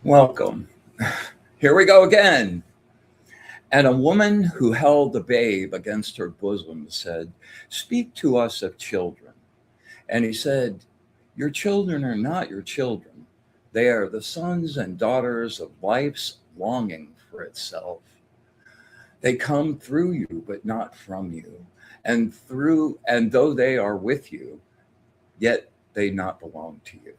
Welcome. Here we go again. And a woman who held a babe against her bosom said, "Speak to us of children." And he said, "Your children are not your children. They are the sons and daughters of life's longing for itself. They come through you, but not from you. And though they are with you, yet they not belong to you.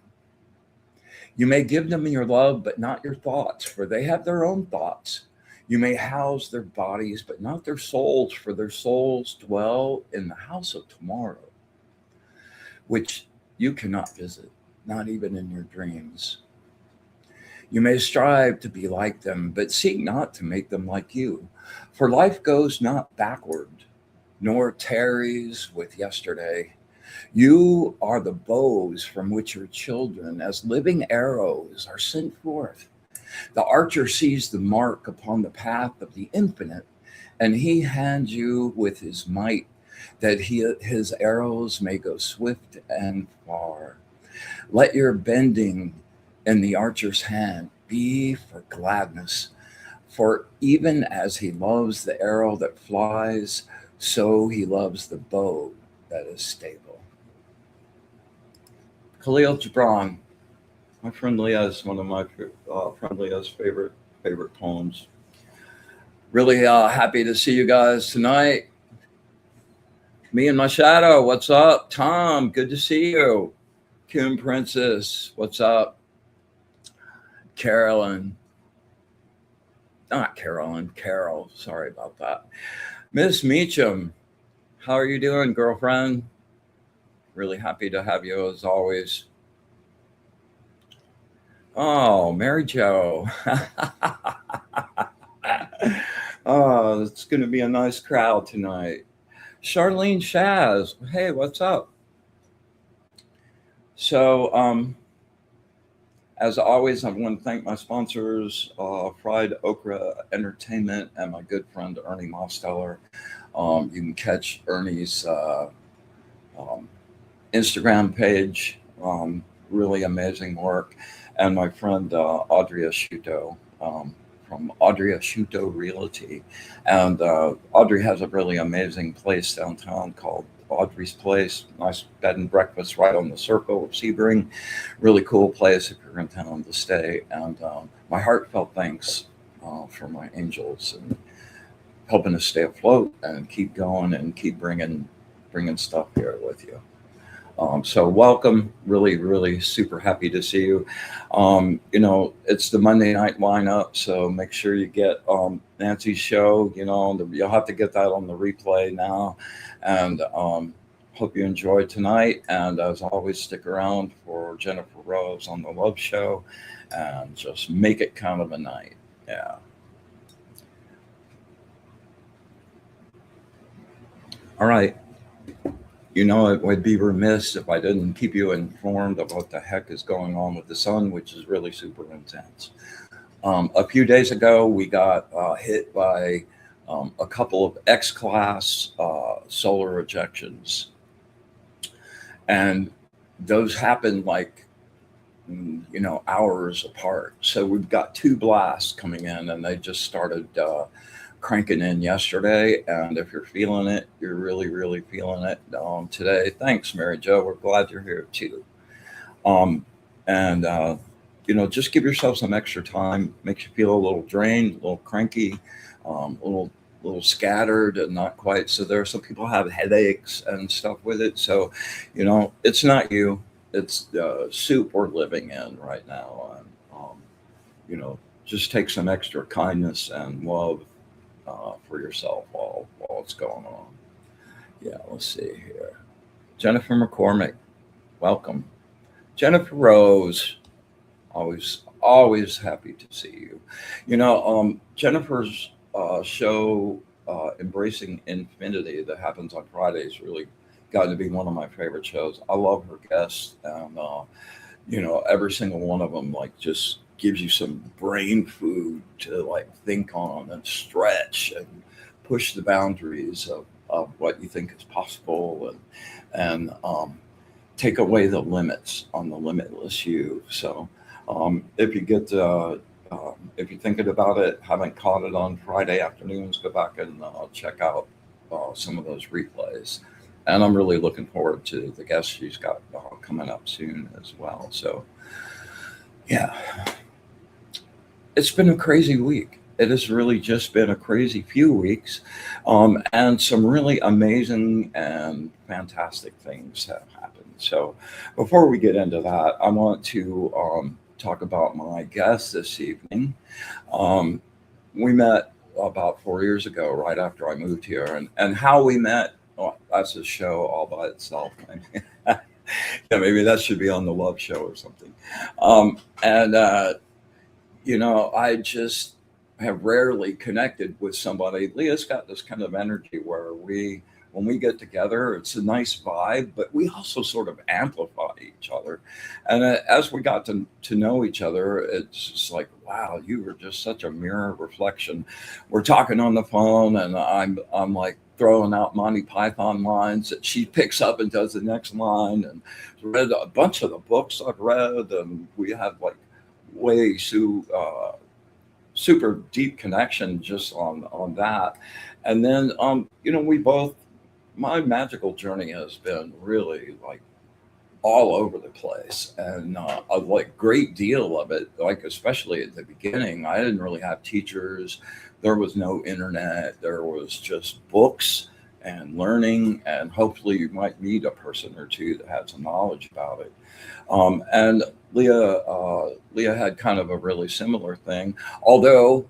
You may give them your love, but not your thoughts, for they have their own thoughts. You may house their bodies, but not their souls, for their souls dwell in the house of tomorrow, which you cannot visit, not even in your dreams. You may strive to be like them, but seek not to make them like you, for life goes not backward, nor tarries with yesterday. You are the bows from which your children, as living arrows, are sent forth. The archer sees the mark upon the path of the infinite, and he hands you with his might, that his arrows may go swift and far. Let your bending in the archer's hand be for gladness, for even as he loves the arrow that flies, so he loves the bow that is stable. Khalil Gibran, my friend Leah, is one of my friend Leah's favorite poems. Really happy to see you guys tonight. Me and my shadow, what's up? Tom, good to see you. Kim Princess, what's up? Carolyn, not Carolyn, Carol, sorry about that. Miss Meacham, how are you doing, girlfriend? Really happy to have you as always. Oh, Mary Jo. Oh, it's going to be a nice crowd tonight. Charlene Shaz, hey, what's up? So, as always, I want to thank my sponsors, Fried Okra Entertainment and my good friend Ernie Mosteller. You can catch Ernie's Instagram page, really amazing work, and my friend Audrey Asciutto from Audrey Asciutto Realty. And Audrey has a really amazing place downtown called Audrey's Place. Nice bed and breakfast right on the Circle of Sebring. Really cool place if you're in town to stay. And my heartfelt thanks for my angels and helping us stay afloat and keep going and keep bringing stuff here with you. So welcome, really super happy to see you. It's the Monday night lineup, so make sure you get Nancy's show. You'll have to get that on the replay now. And hope you enjoyed tonight. And as always, stick around for Jennifer Rose on the Love Show and just make it kind of a night. Yeah. All right. It would be remiss if I didn't keep you informed of what the heck is going on with the sun, which is really super intense. A few days ago, we got hit by a couple of X-class solar ejections. And those happened hours apart. So we've got two blasts coming in, and they just started cranking in yesterday. And if you're feeling it, you're really feeling it today. Thanks, Mary Jo. We're glad you're here too. Just give yourself some extra time. Makes you feel a little drained, a little cranky, a little little scattered and not quite. So there are some people have headaches and stuff with it. So, it's not you. It's the soup we're living in right now. And, just take some extra kindness and love for yourself while it's going on. Yeah, let's see here. Jennifer McCormick, welcome. Jennifer Rose, always happy to see you. Jennifer's show, Embracing Infinity, that happens on Fridays, really gotten to be one of my favorite shows. I love her guests, and every single one of them like just gives you some brain food to like think on and stretch and push the boundaries of what you think is possible, and take away the limits on the limitless you. So if you get if you're thinking about it, haven't caught it on Friday afternoons, go back and check out some of those replays. And I'm really looking forward to the guests she's got coming up soon as well. So, yeah, it's been a crazy week. It has really just been a crazy few weeks, and some really amazing and fantastic things have happened. So, before we get into that, I want to talk about my guest this evening. We met about 4 years ago, right after I moved here, and how we met. Oh, that's a show all by itself. Yeah, maybe that should be on the Love Show or something. And I just have rarely connected with somebody. Leah's got this kind of energy where when we get together, it's a nice vibe, but we also sort of amplify each other. And as we got to know each other, it's just like, wow, you were just such a mirror reflection. We're talking on the phone, and I'm like throwing out Monty Python lines that she picks up and does the next line, and read a bunch of the books I've read, and we have like way super deep connection just on that. And then we both, my magical journey has been really like all over the place, and a like great deal of it, like especially at the beginning, I didn't really have teachers. There was no internet. There was just books and learning, and hopefully you might meet a person or two that had some knowledge about it. And Leah had kind of a really similar thing, although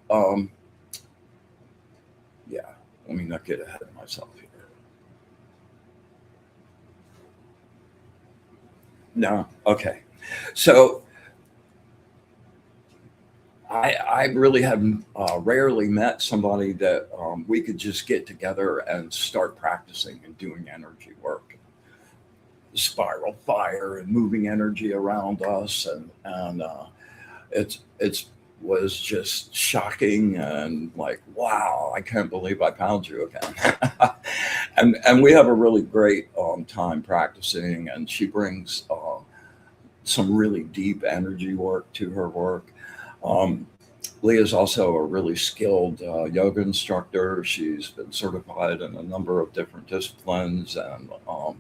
yeah, let me not get ahead of myself here. No, okay. So I really have rarely met somebody that we could just get together and start practicing and doing energy work, spiral fire and moving energy around us, and it's was just shocking and like, wow, I can't believe I found you again. And we have a really great time practicing, and she brings some really deep energy work to her work. um, Leah is also a really skilled yoga instructor. She's been certified in a number of different disciplines, and uh,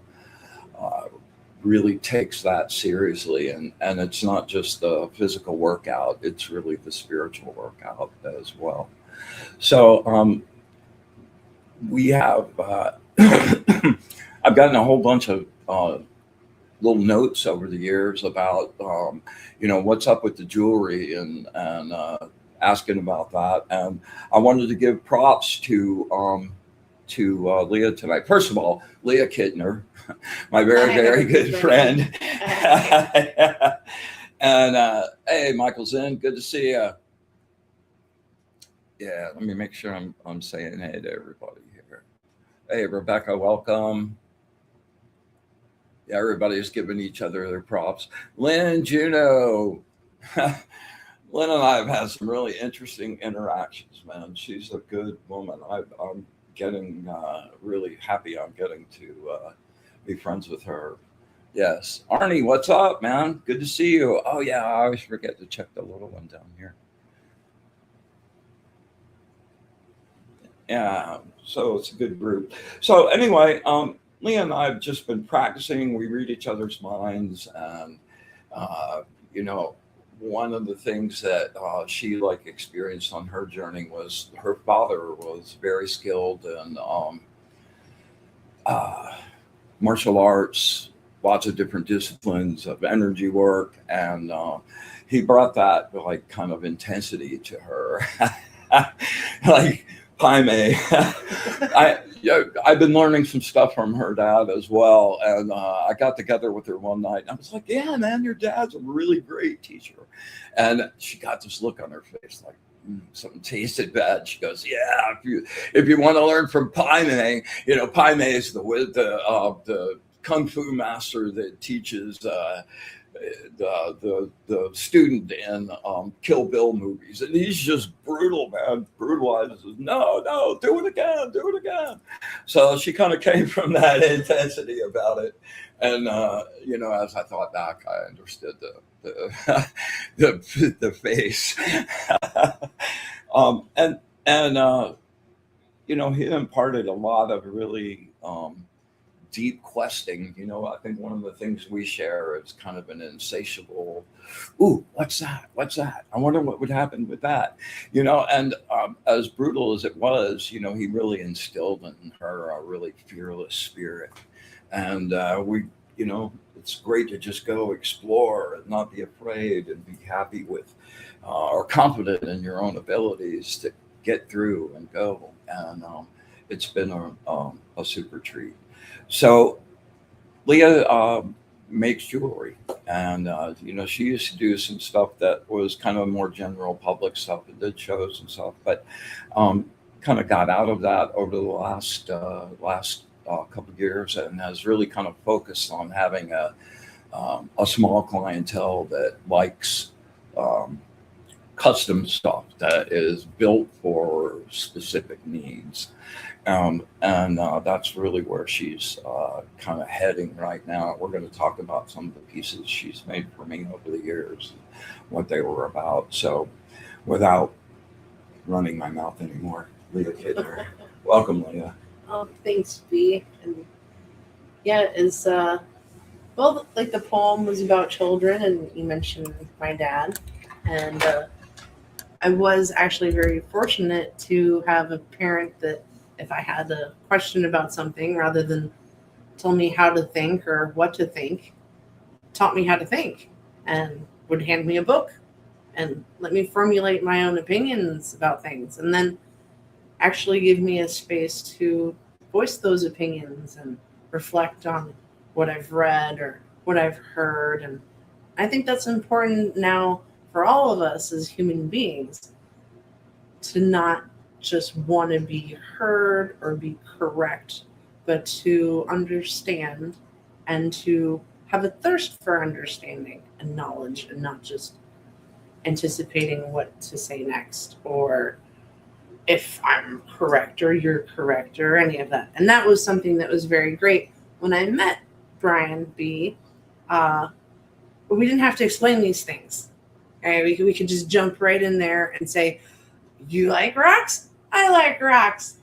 really takes that seriously. And it's not just the physical workout, it's really the spiritual workout as well. So we have, I've gotten a whole bunch of little notes over the years about, what's up with the jewelry, and asking about that. And I wanted to give props to Leah tonight. First of all, Leah Kittner, my very good friend. And hey, Michael Zinn, good to see you. Yeah, let me make sure I'm saying hey to everybody here. Hey, Rebecca, welcome. Yeah, everybody's giving each other their props. Lynn, Juno. Lynn and I have had some really interesting interactions, man. She's a good woman. I'm getting really happy I'm getting to be friends with her. Yes. Arnie, what's up, man? Good to see you. Oh, yeah, I always forget to check the little one down here. Yeah, so it's a good group. So anyway, Leah and I have just been practicing. We read each other's minds, and uh, you know, one of the things that she like experienced on her journey was her father was very skilled in uh, martial arts, lots of different disciplines of energy work, and he brought that like kind of intensity to her, like Jaime. I've been learning some stuff from her dad as well, and I got together with her one night, and I was like, "Yeah, man, your dad's a really great teacher," and she got this look on her face like. Something tasted bad. She goes, "Yeah, if you want to learn from Jaime, Jaime is the kung fu master that teaches the student in Kill Bill movies, and he's just brutal, man, brutalizes. No, do it again. So she kind of came from that intensity about it, and as I thought back, I understood the face, and he imparted a lot of really deep questing. I think one of the things we share is kind of an insatiable, ooh, what's that? I wonder what would happen with that, and as brutal as it was, he really instilled in her a really fearless spirit. And it's great to just go explore and not be afraid and be happy with or confident in your own abilities to get through and go. And it's been a super treat. So Leah makes jewelry, and she used to do some stuff that was kind of more general public stuff and did shows and stuff, but kind of got out of that over the last couple of years, and has really kind of focused on having a small clientele that likes custom stuff that is built for specific needs. And that's really where she's kind of heading right now. We're going to talk about some of the pieces she's made for me over the years, what they were about. So without running my mouth anymore, Leah Kittner. Welcome, Leah. Thanks, B. And yeah, it's like the poem was about children, and you mentioned my dad, and I was actually very fortunate to have a parent that, if I had a question about something, rather than tell me how to think or what to think, taught me how to think and would hand me a book and let me formulate my own opinions about things, and then actually give me a space to voice those opinions and reflect on what I've read or what I've heard. And I think that's important now for all of us as human beings, to not just want to be heard or be correct, but to understand and to have a thirst for understanding and knowledge, and not just anticipating what to say next, or if I'm correct or you're correct or any of that. And that was something that was very great when I met Bryan B. We didn't have to explain these things. Okay? We could just jump right in there and say, you like rocks? I like rocks.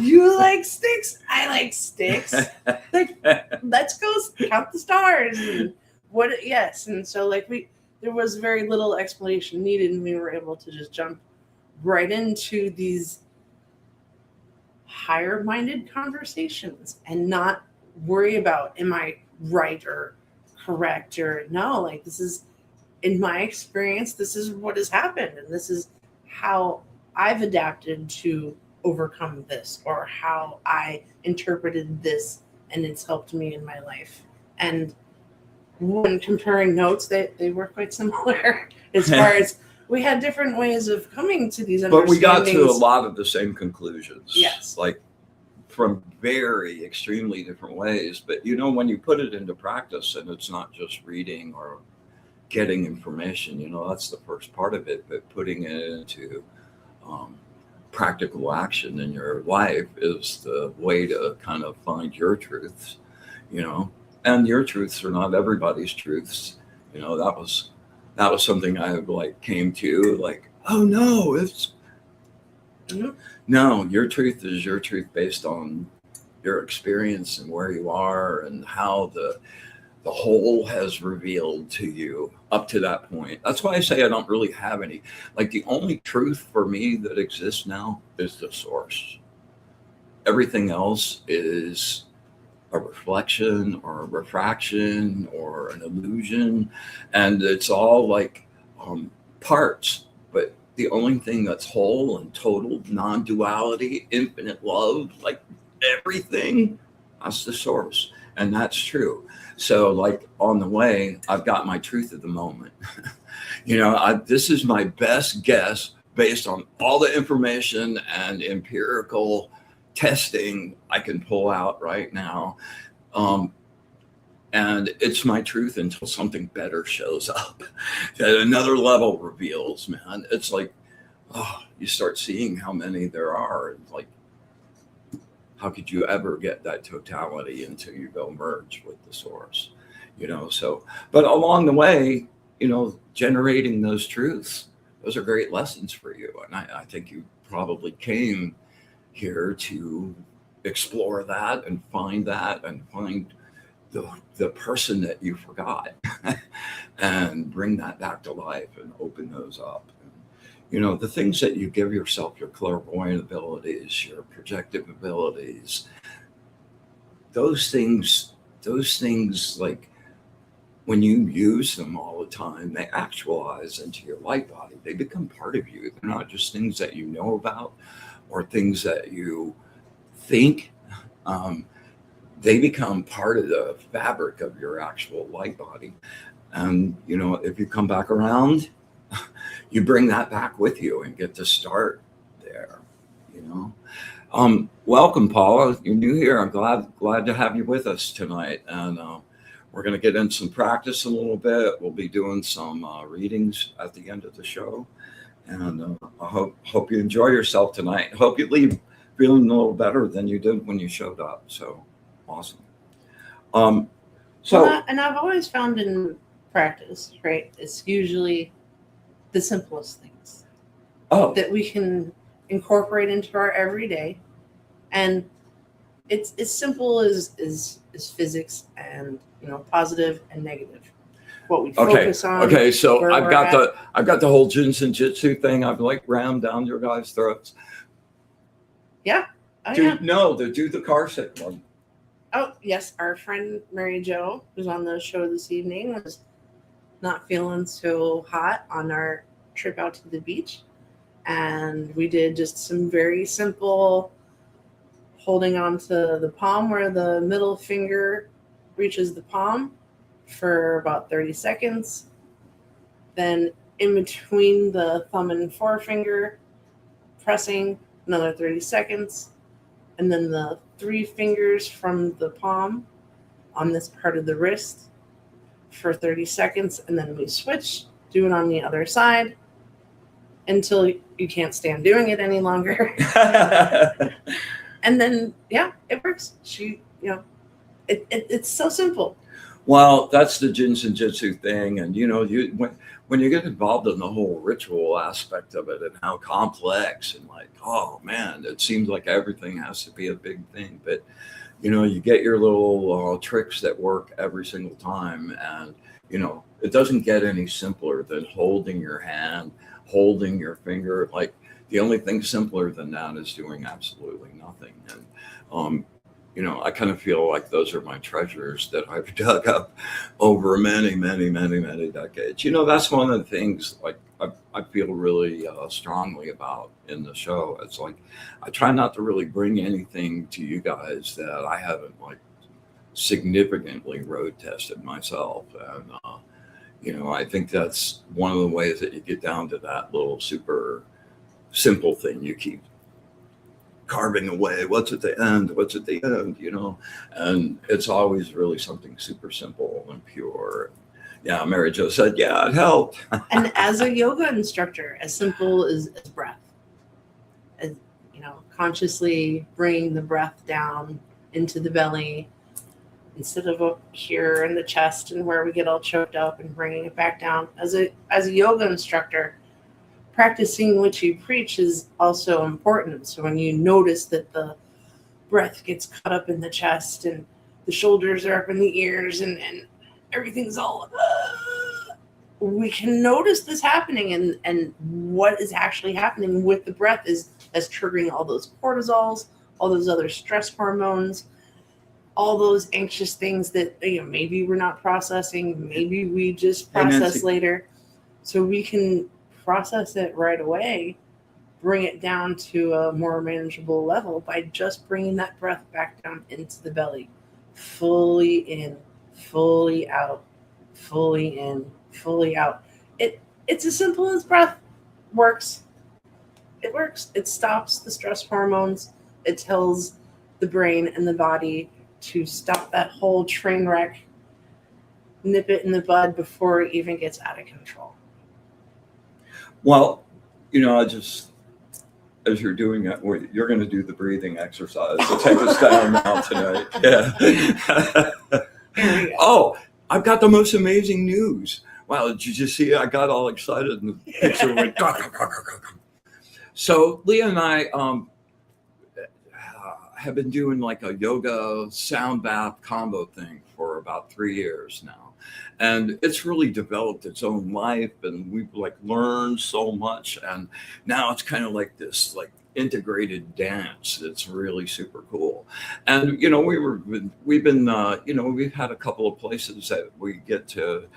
You like sticks? I like sticks. Like, let's go count the stars. And yes. And so there was very little explanation needed, and we were able to just jump right into these higher-minded conversations and not worry about, am I right or correct or no? Like, this is, in my experience, this is what has happened, and this is how I've adapted to overcome this, or how I interpreted this, and it's helped me in my life. And when comparing notes, they were quite similar as far as we had different ways of coming to these understandings. But we got to a lot of the same conclusions. Yes. Like from very extremely different ways. But when you put it into practice, and it's not just reading or getting information, that's the first part of it. But putting it into practical action in your life is the way to kind of find your truths, and your truths are not everybody's truths. That was something I came to, oh no, no, your truth is your truth based on your experience and where you are, and how the whole has revealed to you up to that point. That's why I say I don't really have any. Like, the only truth for me that exists now is the source. Everything else is a reflection or a refraction or an illusion. And it's all like parts. But the only thing that's whole and total, non duality, infinite love, like everything, that's the source. And that's true. So, like, on the way, I've got my truth of the moment. This is my best guess based on all the information and empirical testing I can pull out right now. And it's my truth until something better shows up that another level reveals, man. It's like, you start seeing how many there are. Like, how could you ever get that totality until you go merge with the source? So, but along the way, generating those truths, those are great lessons for you. And I think you probably came here to explore that and find the person that you forgot and bring that back to life and open those up. The things that you give yourself, your clairvoyant abilities, your projective abilities, those things, like, when you use them all the time, they actualize into your light body. They become part of you. They're not just things that you know about or things that you think. They become part of the fabric of your actual light body. And, if you come back around, you bring that back with you and get to start there, Welcome, Paula. You're new here. I'm glad to have you with us tonight. And we're going to get in some practice in a little bit. We'll be doing some readings at the end of the show. And I hope you enjoy yourself tonight. Hope you leave feeling a little better than you did when you showed up. So awesome. And I've always found in practice, right, it's usually the simplest things that we can incorporate into our everyday. And it's as simple as physics and, positive and negative. What we focus on. Okay, so I've got the whole Jinsen Jitsu thing. I've like rammed down your guys' throats. Yeah. Do the car sit one. Oh, yes. Our friend Mary Jo, who's on the show this evening, was not feeling so hot on our trip out to the beach. And we did just some very simple holding on to the palm where the middle finger reaches the palm for about 30 seconds. Then in between the thumb and forefinger, pressing another 30 seconds. And then the 3 fingers from the palm on this part of the wrist for 30 seconds. And then we switch, do it on the other side until you can't stand doing it any longer. And then, it works. It's so simple. Well, that's the Jinsen Jitsu thing. And, when you get involved in the whole ritual aspect of it and how complex and like, oh man, it seems like everything has to be a big thing. But, you get your little tricks that work every single time. And, it doesn't get any simpler than holding your hand, holding your finger. Like, the only thing simpler than that is doing absolutely nothing. And, I kind of feel like those are my treasures that I've dug up over many, many, many, many decades. That's one of the things like I feel really strongly about in the show. It's like I try not to really bring anything to you guys that I haven't like significantly road tested myself. And, I think that's one of the ways that you get down to that little super simple thing you keep carving away. What's at the end? And it's always really something super simple and pure. Yeah, Mary Jo said, yeah, it helped. And as a yoga instructor, as simple as breath, as, consciously bringing the breath down into the belly instead of up here in the chest and where we get all choked up, and bringing it back down. As a yoga instructor, practicing what you preach is also important. So when you notice that the breath gets caught up in the chest and the shoulders are up in the ears and everything's all we can notice this happening, and what is actually happening with the breath is triggering all those cortisols, all those other stress hormones, all those anxious things that maybe we're not processing, maybe we just process later. So we can process it right away, bring it down to a more manageable level by just bringing that breath back down into the belly. Fully in, fully out, fully in, fully out. It's as simple as breath works. It works. It stops the stress hormones. It tells the brain and the body to stop that whole train wreck, nip it in the bud before it even gets out of control. Well, I just, as you're doing that, you're going to do the breathing exercise to take us down now tonight. Yeah. Oh, I've got the most amazing news. Wow, did you just see? I got all excited and the picture went. So Leah and I have been doing like a yoga sound bath combo thing for about 3 years now. And it's really developed its own life, and we've like learned so much. And now it's kind of like this like integrated dance that's really super cool. And we've had a couple of places that we get to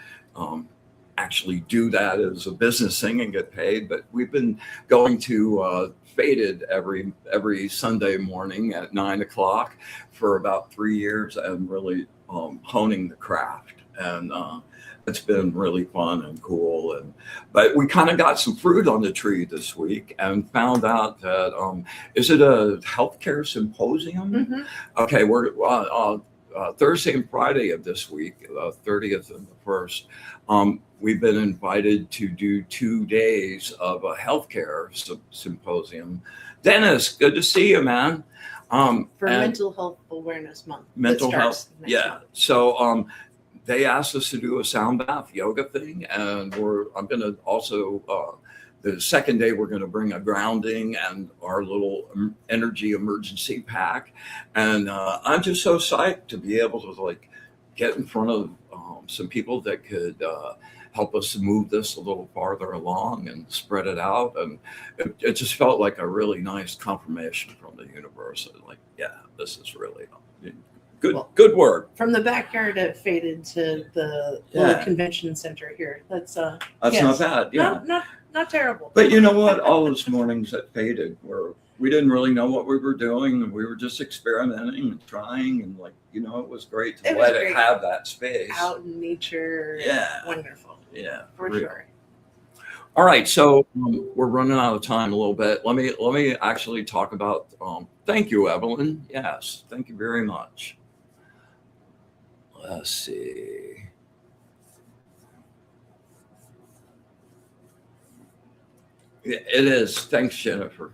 actually do that as a business thing and get paid, but we've been going to Faded every Sunday morning at 9:00 for about 3 years, and really honing the craft. And it's been really fun and cool. But we kind of got some fruit on the tree this week and found out that is it a healthcare symposium? Mm-hmm. Okay, we're Thursday and Friday of this week, 30th and the 1st. We've been invited to do 2 days of a healthcare symposium. Dennis, good to see you, man. For Mental Health Awareness Month. Mental health, yeah. Month. So they asked us to do a sound bath yoga thing, and I'm going to also the second day we're going to bring a grounding and our little energy emergency pack, and I'm just so psyched to be able to like get in front of some people that could help us move this a little farther along and spread it out. And it just felt like a really nice confirmation from the universe. Like, yeah, this is really good work. From the backyard at Faded to the little convention center here. That's not bad. Yeah, not terrible. But you know what? All those mornings at Faded we didn't really know what we were doing, and we were just experimenting and trying, and it was great to let it have that space out in nature. Yeah, wonderful. Yeah, for sure. All right, so we're running out of time a little bit. Let me actually talk about. Thank you, Evelyn. Yes, thank you very much. Let's see. It is. Thanks, Jennifer.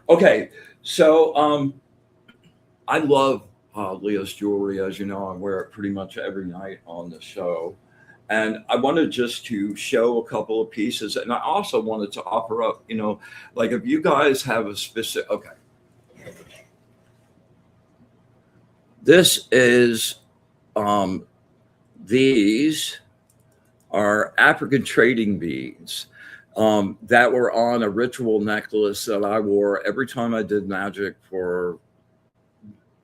Okay, so I love Leah's jewelry. As you know, I wear it pretty much every night on the show. And I wanted just to show a couple of pieces. And I also wanted to offer up, like if you guys have a specific, okay. This is, these are African trading beads that were on a ritual necklace that I wore every time I did magic for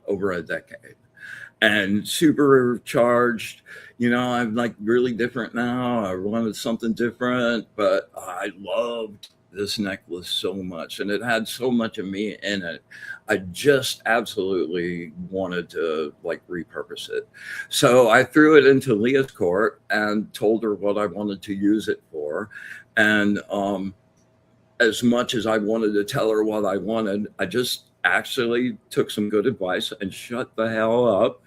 over a decade. And super charged, I'm like really different now. I wanted something different, but I loved this necklace so much, and it had so much of me in it. I just absolutely wanted to like repurpose it. So I threw it into Leah's court and told her what I wanted to use it for. And as much as I wanted to tell her what I wanted, I just actually took some good advice and shut the hell up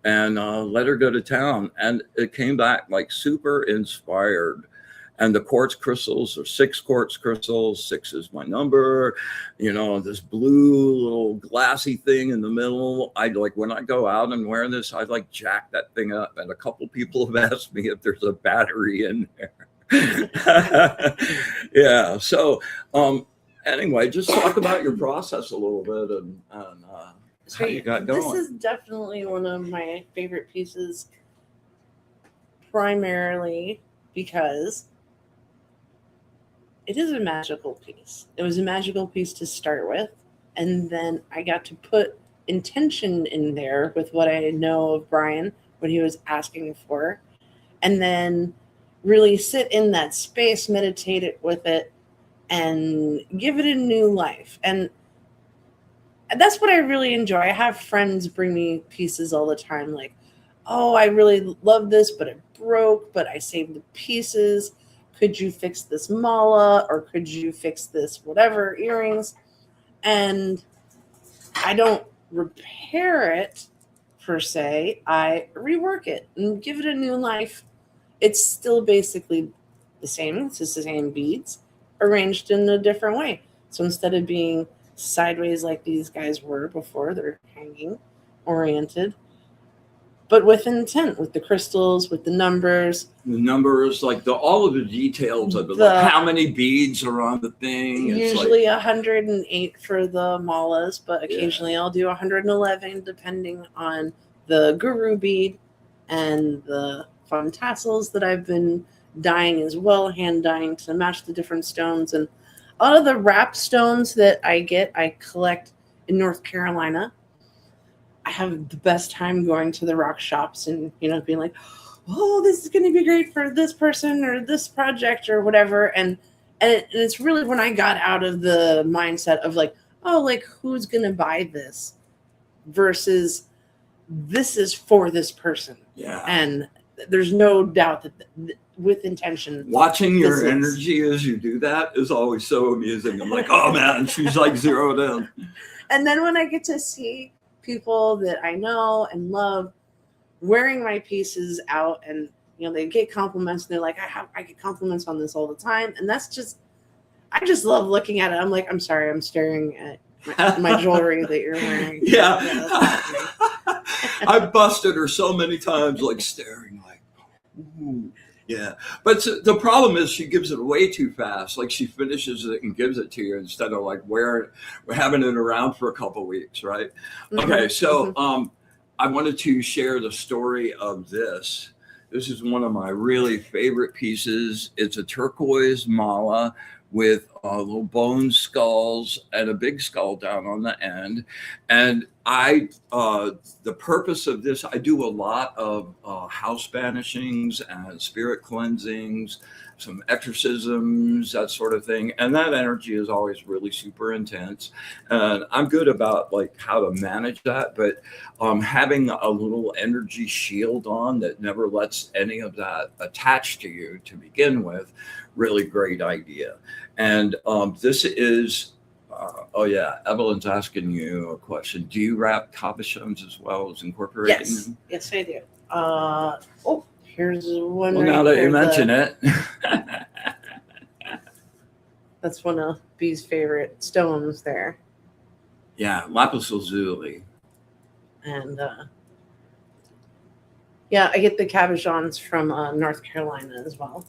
and let her go to town. And it came back like super inspired. And the quartz crystals are 6 quartz crystals. 6 is my number. This blue little glassy thing in the middle. I like when I go out and wear this, I like jack that thing up. And a couple people have asked me if there's a battery in there. Yeah. So anyway, just talk about your process a little bit and how you got going. This is definitely one of my favorite pieces. primarily because it is a magical piece. It was a magical piece to start with, and then I got to put intention in there with what I know of Bryan, what he was asking for, and then really sit in that space, meditate it with it, and give it a new life. And that's what I really enjoy. I have friends bring me pieces all the time, like, oh, I really love this, but it broke, but I saved the pieces. Could you fix this mala, or could you fix this whatever earrings? And I don't repair it per se. I rework it and give it a new life. It's still basically the same. It's just the same beads arranged in a different way. So instead of being sideways like these guys were before, they're hanging oriented, but with intent, with the crystals, with the numbers. The numbers, like all of the details of it, like how many beads are on the thing. Usually 108 for the malas, but occasionally I'll do 111 depending on the guru bead and the fun tassels that I've been dyeing as well, hand dyeing to match the different stones. And a lot of the wrap stones that I collect in North Carolina. I have the best time going to the rock shops and, being like, oh, this is going to be great for this person or this project or whatever. And it's really when I got out of the mindset of like, oh, like who's going to buy this versus this is for this person. Yeah. And there's no doubt that with intention. Watching your energy as you do that is always so amusing. I'm like, oh man, she's like zeroed in. And then when I get to see people that I know and love wearing my pieces out, and they get compliments, and they're like, I get compliments on this all the time, and that's just, I just love looking at it. I'm like, I'm sorry, I'm staring at my jewelry that you're wearing. Yeah. I've busted her so many times, like staring, like, ooh. Yeah, but the problem is she gives it away too fast. Like she finishes it and gives it to you instead of like we're having it around for a couple of weeks, right? Mm-hmm. Okay, so I wanted to share the story of this. This is one of my really favorite pieces. It's a turquoise mala with little bone skulls and a big skull down on the end. And the purpose of this, I do a lot of house banishings and spirit cleansings, some exorcisms, that sort of thing. And that energy is always really super intense. And I'm good about like how to manage that, but having a little energy shield on that never lets any of that attach to you to begin with, really great idea. And this is, Evelyn's asking you a question. Do you wrap cabochons as well as incorporating them? Yes, I do. Here's one. Well, now that you mention it. That's one of B's favorite stones there. Yeah, lapis lazuli. And I get the cabochons from North Carolina as well.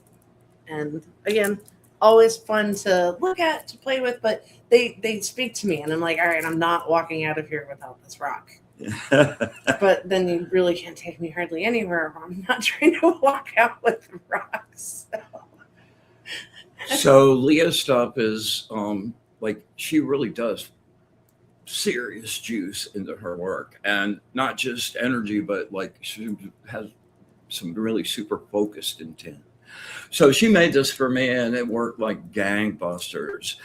And again, always fun to look at, to play with, but they speak to me, and I'm like, all right, I'm not walking out of here without this rock. But then you really can't take me hardly anywhere. I'm not trying to walk out with rocks. So Leah's stuff is like she really does serious juice into her work, and not just energy, but like she has some really super focused intent. So she made this for me, and it worked like gangbusters.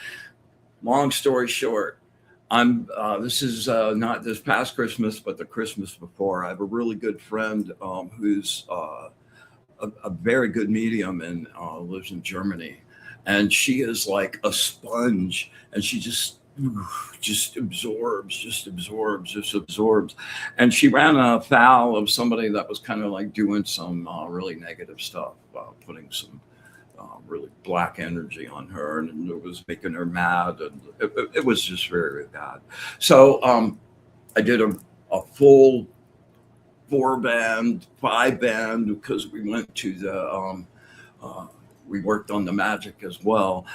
Long story short, this is not this past Christmas, but the Christmas before. I have a really good friend who's a very good medium and lives in Germany, and she is like a sponge, and she just absorbs. And she ran afoul of somebody that was kind of like doing some really negative stuff, putting some really black energy on her, and it was making her mad, and it was just very, very bad. So I did a full 4-band, 5-band, because we went to the we worked on the magic as well.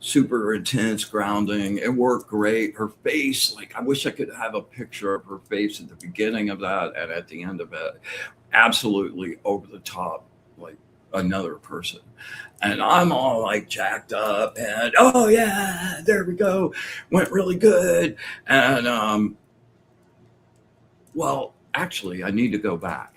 Super intense grounding. It worked great. Her face, like I wish I could have a picture of her face at the beginning of that and at the end of it. Absolutely over the top like another person. And I'm all like jacked up and, oh yeah, there we go. Went really good. And, well, actually I need to go back.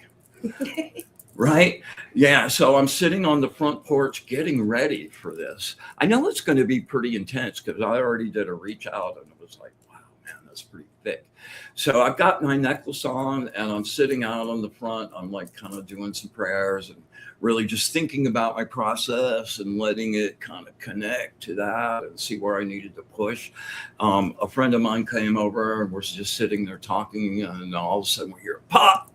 Right? Yeah. So I'm sitting on the front porch getting ready for this. I know it's going to be pretty intense because I already did a reach out and it was like, wow, man, that's pretty thick. So I've got my necklace on and I'm sitting out on the front. I'm like kind of doing some prayers and really just thinking about my process and letting it kind of connect to that and see where I needed to push. A friend of mine came over and was just sitting there talking, and all of a sudden we hear a pop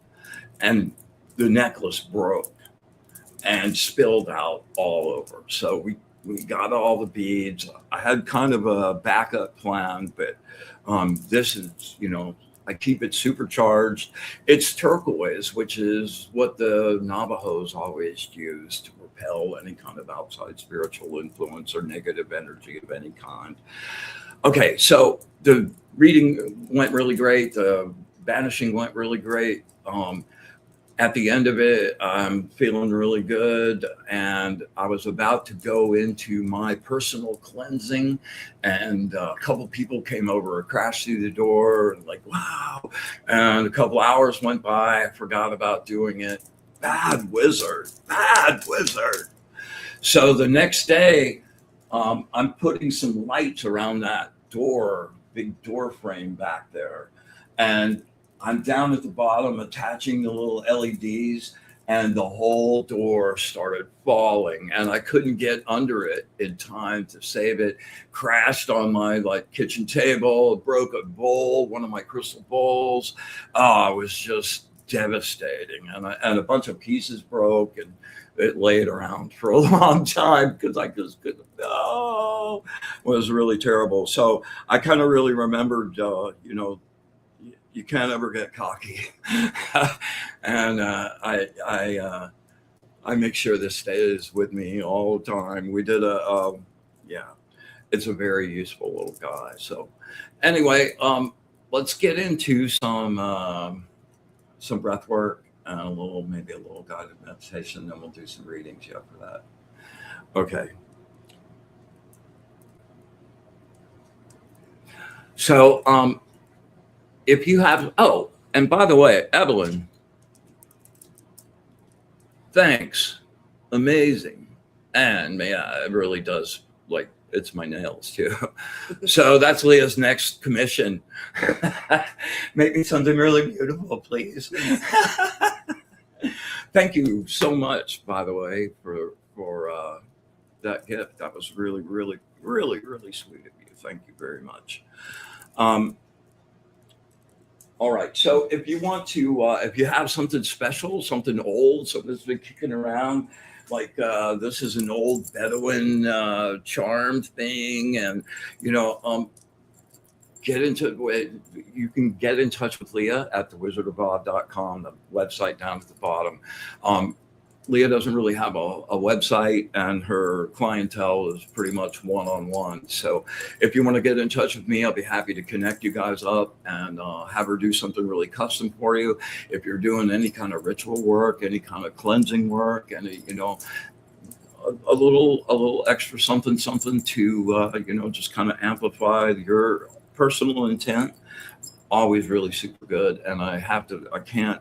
and the necklace broke and spilled out all over. So we got all the beads. I had kind of a backup plan, but this is, I keep it supercharged. It's turquoise, which is what the Navajos always use to repel any kind of outside spiritual influence or negative energy of any kind. Okay, so the reading went really great. The banishing went really great. At the end of it, I'm feeling really good. And I was about to go into my personal cleansing. And a couple people came over, crashed through the door, and like, wow. And a couple hours went by. I forgot about doing it. Bad wizard. So the next day, I'm putting some lights around that door, big door frame back there. And I'm down at the bottom attaching the little LEDs, and the whole door started falling and I couldn't get under it in time to save it. Crashed on my like kitchen table, broke a bowl, one of my crystal bowls. Oh, it was just devastating. And a bunch of pieces broke and it laid around for a long time because I just couldn't. Oh, it was really terrible. So I kind of really remembered, you can't ever get cocky. And I make sure this stays with me all the time. We did it's a very useful little guy. So anyway, let's get into some breath work and maybe a little guided meditation. Then we'll do some readings after that. Okay. So, if you have, and by the way, Evelyn, thanks. Amazing. And yeah, it really does, it's my nails too. So that's Leah's next commission. Make me something really beautiful, please. Thank you so much, by the way, for that gift. That was really, really, really, really sweet of you. Thank you very much. All right. So if you want to, if you have something special, something old, something that's been kicking around, like this is an old Bedouin charmed thing, and get into it. You can get in touch with Leah at thewizardofod.com, the website down at the bottom. Leah doesn't really have a website, and her clientele is pretty much one-on-one. So if you want to get in touch with me, I'll be happy to connect you guys up and have her do something really custom for you. If you're doing any kind of ritual work, any kind of cleansing work, any, a little extra something to, just kind of amplify your personal intent, always really super good. And I can't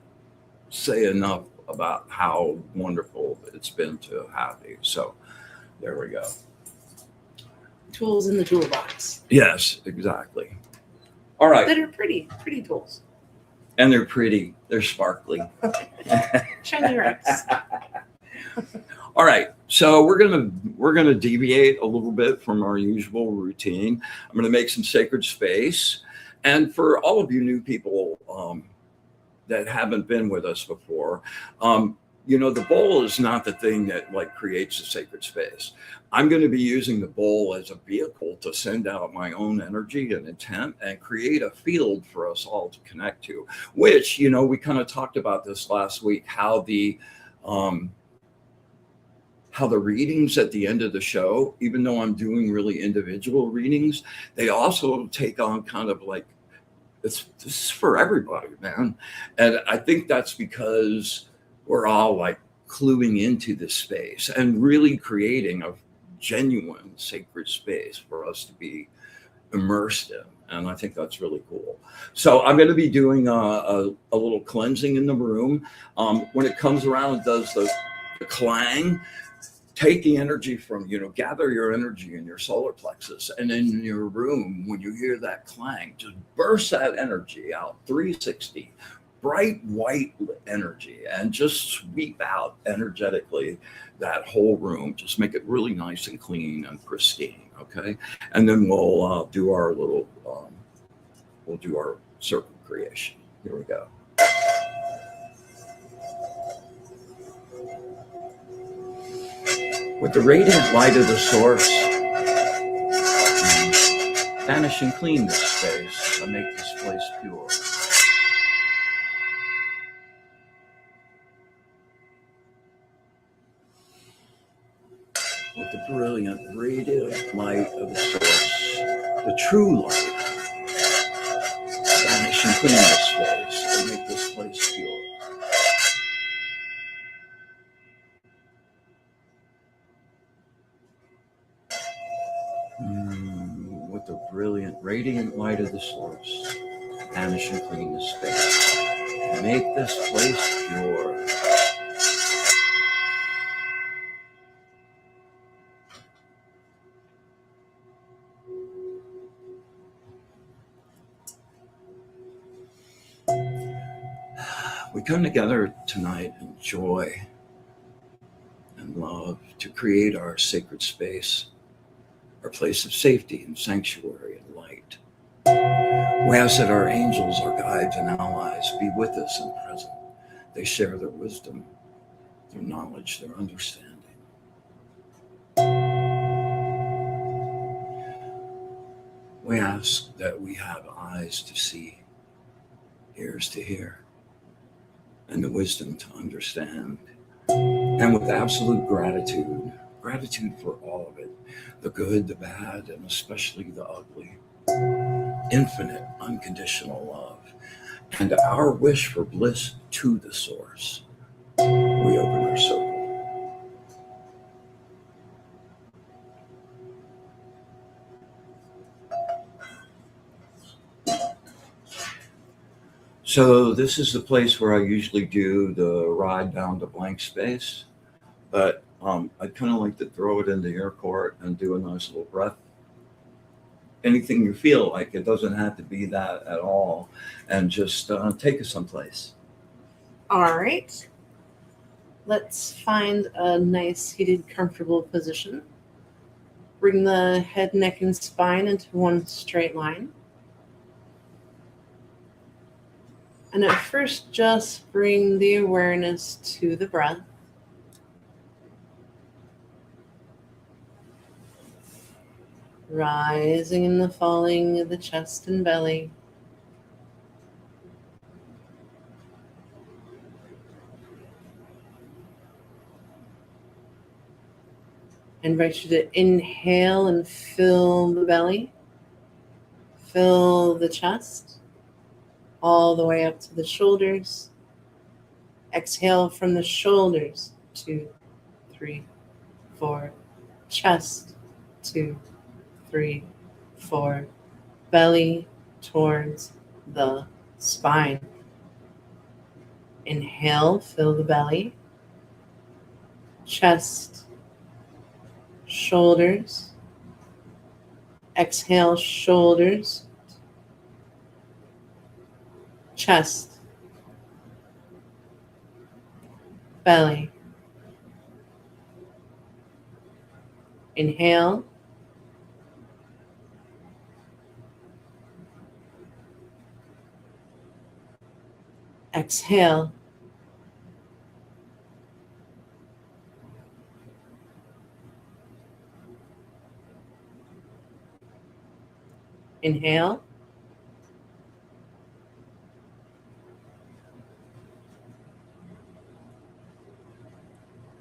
say enough about how wonderful it's been to have you. So there we go. Tools in the toolbox. Yes, exactly. All right. That are pretty tools. And they're pretty. They're sparkly. Shiny rocks. All right. So we're gonna deviate a little bit from our usual routine. I'm gonna make some sacred space. And for all of you new people, that haven't been with us before, the bowl is not the thing that creates a sacred space. I'm going to be using the bowl as a vehicle to send out my own energy and intent and create a field for us all to connect to, which, we kind of talked about this last week, how the readings at the end of the show, even though I'm doing really individual readings, they also take on kind of this is for everybody, man. And I think that's because we're all cluing into this space and really creating a genuine sacred space for us to be immersed in. And I think that's really cool. So I'm going to be doing a little cleansing in the room. When it comes around and does the clang, take the energy from, gather your energy in your solar plexus, and in your room, when you hear that clang, just burst that energy out 360, bright white energy, and just sweep out energetically that whole room. Just make it really nice and clean and pristine. Okay. And then we'll do our little, we'll do our circle creation. Here we go. With the radiant light of the source, banish and clean this space and make this place pure. With the brilliant radiant light of the source, the true light, banish and clean this space and make this place pure. With the brilliant radiant light of the source, banish and clean this space. Make this place pure. We come together tonight in joy and love to create our sacred space, our place of safety and sanctuary and light. We ask that our angels, our guides and allies be with us and present. They share their wisdom, their knowledge, their understanding. We ask that we have eyes to see, ears to hear, and the wisdom to understand. And with absolute gratitude for all of it, the good, the bad, and especially the ugly, infinite, unconditional love, and our wish for bliss to the source, we open our circle. So this is the place where I usually do the ride down to blank space, but I'd kind of like to throw it into your court and do a nice little breath. Anything you feel like, it doesn't have to be that at all, and just take us someplace. All right. Let's find a nice seated, comfortable position. Bring the head, neck, and spine into one straight line. And at first, just bring the awareness to the breath. Rising and the falling of the chest and belly. I invite you to inhale and fill the belly. Fill the chest all the way up to the shoulders. Exhale from the shoulders. 2, 3, 4. Chest. 2, 3, 4. Belly towards the spine. Inhale, fill the belly. Chest. Shoulders. Exhale, shoulders. Chest. Belly. Inhale. Exhale. Inhale.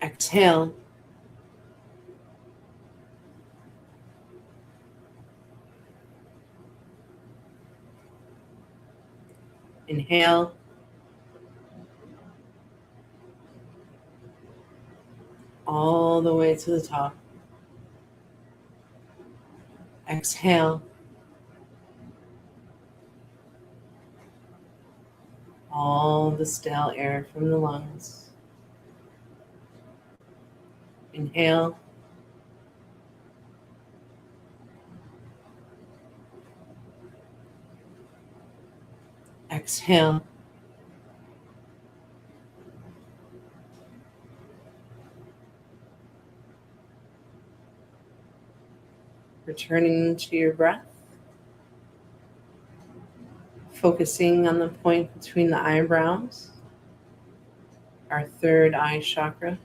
Exhale. Inhale. all the way to the top. Exhale. All the stale air from the lungs. Inhale. Exhale. Returning to your breath. Focusing on the point between the eyebrows, our third eye chakra.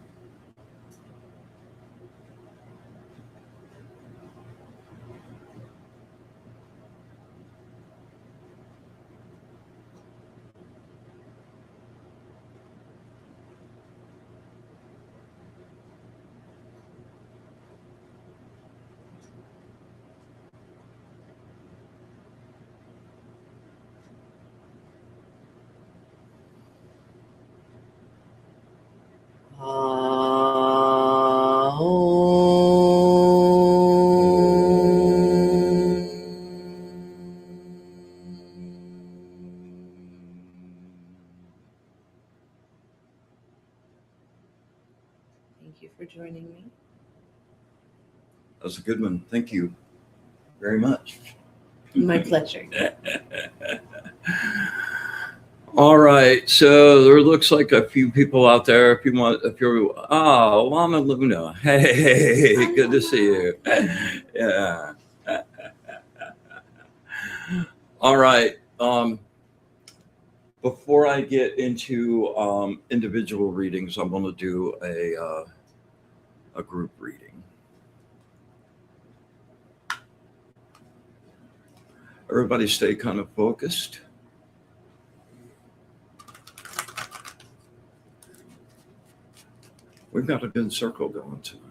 Thank you for joining me. That was a good one. Thank you very much. My pleasure. All right. So there looks like a few people out there. If you're, Lama Luna. Hey, good to see you. Yeah. All right. Before I get into individual readings, I'm going to do a group reading. Everybody stay kind of focused. We've got a good circle going tonight.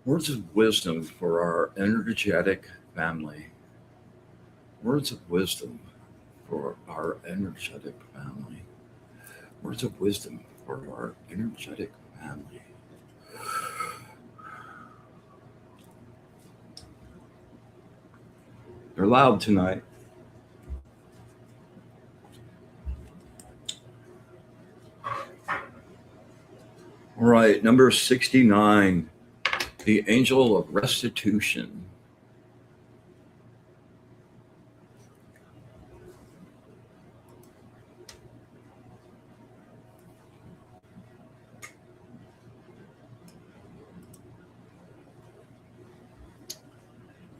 Words of wisdom for our energetic family. Words of wisdom for our energetic family. Words of wisdom for our energetic family. They're loud tonight. All right, number 69, the angel of restitution.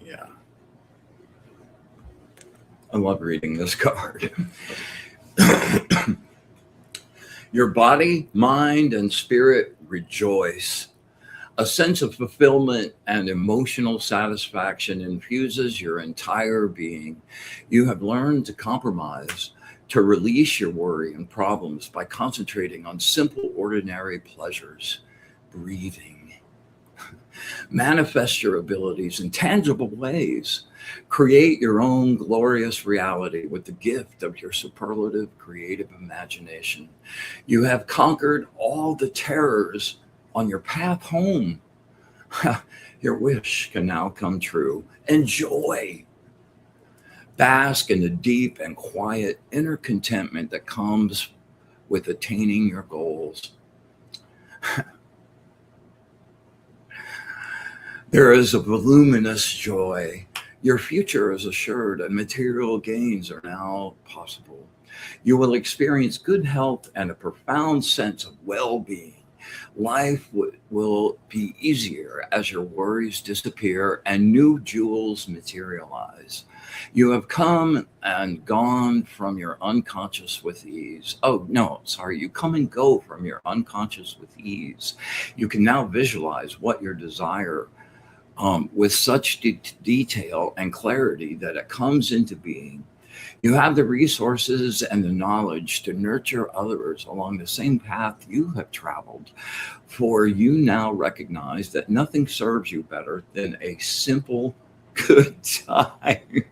Yeah. I love reading this card. Your body, mind, and spirit rejoice. A sense of fulfillment and emotional satisfaction infuses your entire being. You have learned to compromise, to release your worry and problems by concentrating on simple, ordinary pleasures. Breathing. Manifest your abilities in tangible ways. Create your own glorious reality with the gift of your superlative creative imagination. You have conquered all the terrors on your path home. Your wish can now come true. Enjoy. Bask in the deep and quiet inner contentment that comes with attaining your goals. There is a voluminous joy. Your future is assured and material gains are now possible. You will experience good health and a profound sense of well-being. Life will be easier as your worries disappear and new jewels materialize. You have come and gone from your unconscious with ease. Oh, no, sorry. You come and go from your unconscious with ease. You can now visualize what your desire with such detail and clarity that it comes into being. You have the resources and the knowledge to nurture others along the same path you have traveled, for you now recognize that nothing serves you better than a simple good time.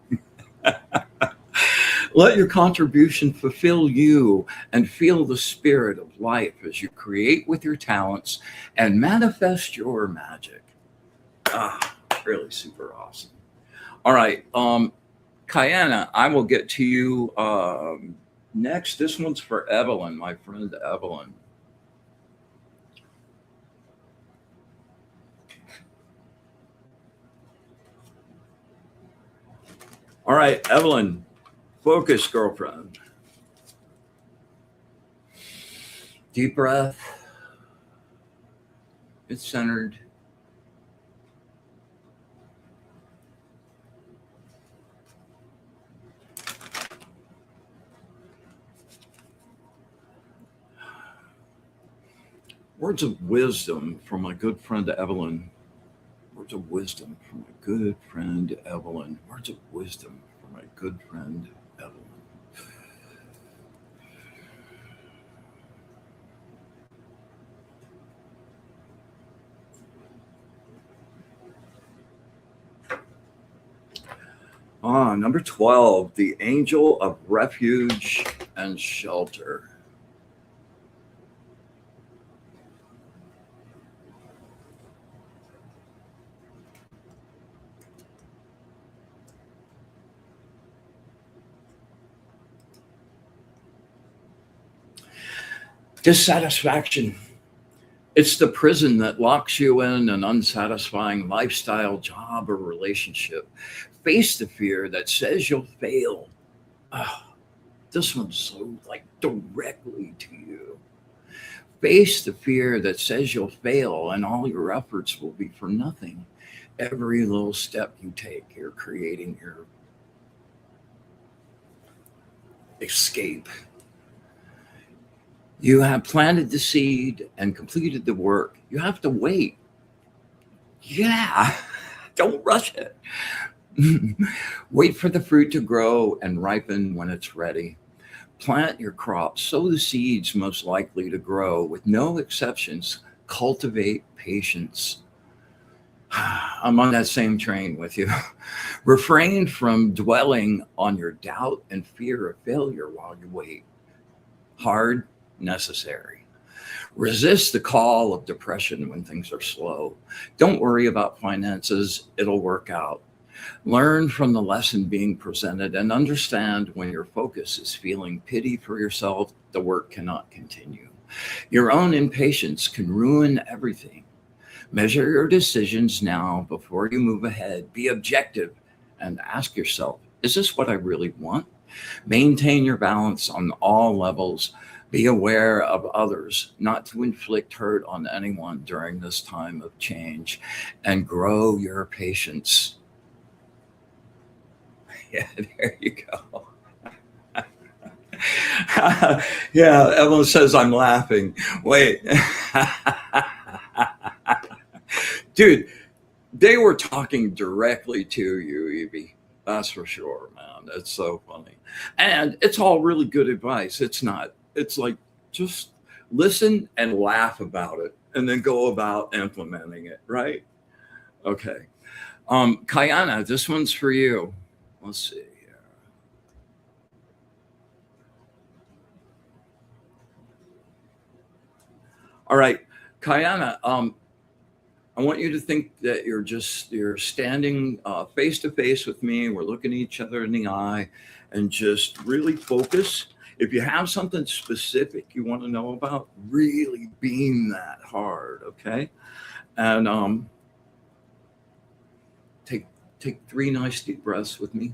Let your contribution fulfill you and feel the spirit of life as you create with your talents and manifest your magic. Really super awesome. All right. Kayana, I will get to you next. This one's for Evelyn, my friend Evelyn. All right, Evelyn, focus, girlfriend. Deep breath. It's centered. Words of wisdom from my good friend Evelyn. Words of wisdom from my good friend Evelyn. Words of wisdom from my good friend Evelyn. Number 12, the angel of refuge and shelter. Dissatisfaction. It's the prison that locks you in an unsatisfying lifestyle, job, or relationship. Face the fear that says you'll fail. Oh, this one's so like directly to you. Face the fear that says you'll fail and all your efforts will be for nothing. Every little step you take, you're creating your escape. You have planted the seed and completed the work. You have to wait. Yeah, don't rush it. Wait for the fruit to grow and ripen when it's ready. Plant your crops, sow the seeds most likely to grow. With no exceptions, cultivate patience. I'm on that same train with you. Refrain from dwelling on your doubt and fear of failure while you wait. Hard, necessary. Resist the call of depression when things are slow. Don't worry about finances, it'll work out. Learn from the lesson being presented and understand when your focus is feeling pity for yourself, the work cannot continue. Your own impatience can ruin everything. Measure your decisions now before you move ahead. Be objective and ask yourself, is this what I really want? Maintain your balance on all levels. Be aware of others, not to inflict hurt on anyone during this time of change, and grow your patience. Yeah, there you go. Yeah, Evelyn says I'm laughing. Wait. Dude, they were talking directly to you, Evie. That's for sure, man. That's so funny. And it's all really good advice. It's not. It's like just listen and laugh about it and then go about implementing it, right? Okay. Kayana, this one's for you. Let's see here. All right. Kayana, I want you to think that you're standing face to face with me. We're looking at each other in the eye and just really focus. If you have something specific you want to know about, really beam that hard, okay? And take 3 nice deep breaths with me.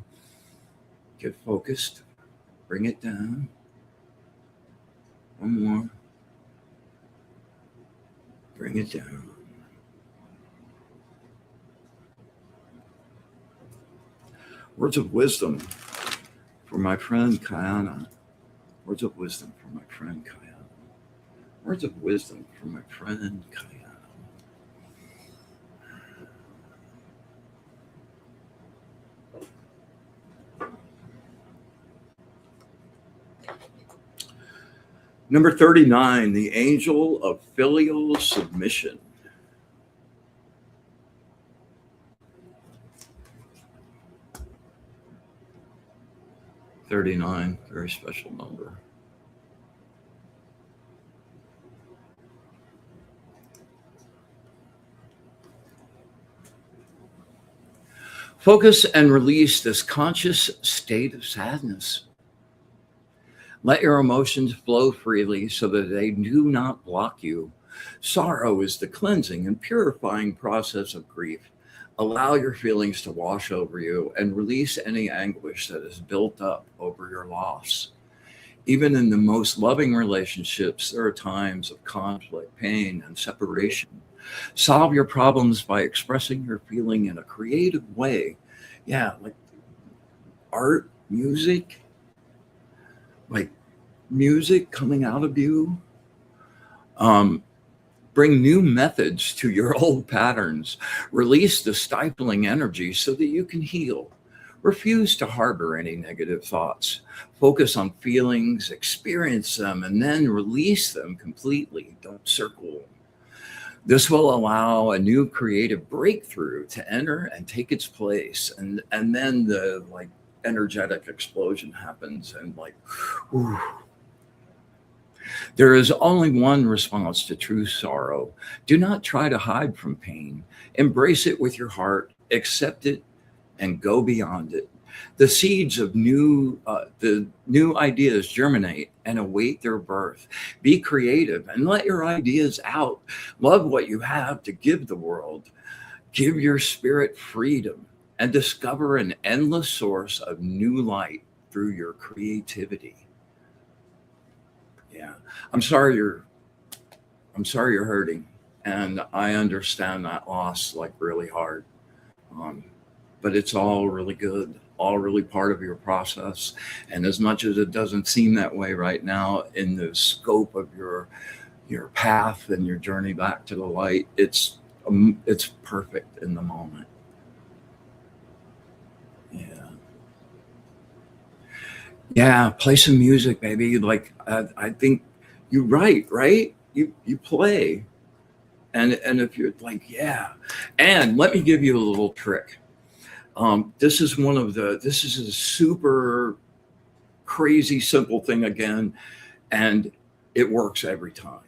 Get focused. Bring it down. One more. Bring it down. Words of wisdom for my friend Kayana. Words of wisdom for my friend Kayana. Words of wisdom for my friend Kayana. Number 39, the angel of filial submission. '39, very special number. Focus and release this conscious state of sadness. Let your emotions flow freely so that they do not block you. Sorrow is the cleansing and purifying process of grief. Allow your feelings to wash over you and release any anguish that is built up over your loss. Even in the most loving relationships, there are times of conflict, pain, and separation. Solve your problems by expressing your feeling in a creative way. Yeah, like art, music, like music coming out of you. Bring new methods to your old patterns. Release the stifling energy so that you can heal. Refuse to harbor any negative thoughts. Focus on feelings, experience them, and then release them completely. Don't circle them. This will allow a new creative breakthrough to enter and take its place. And then the energetic explosion happens and whew. There is only one response to true sorrow. Do not try to hide from pain. Embrace it with your heart, accept it, and go beyond it. The seeds of the new ideas germinate and await their birth. Be creative and let your ideas out. Love what you have to give the world. Give your spirit freedom and discover an endless source of new light through your creativity. Yeah, I'm sorry you're hurting, and I understand that loss really hard. But it's all really good, all really part of your process. And as much as it doesn't seem that way right now in the scope of your path and your journey back to the light, it's perfect in the moment. Yeah, play some music, baby. I think you write, right? You play. And if you're yeah. And let me give you a little trick. This is a super crazy simple thing again, and it works every time.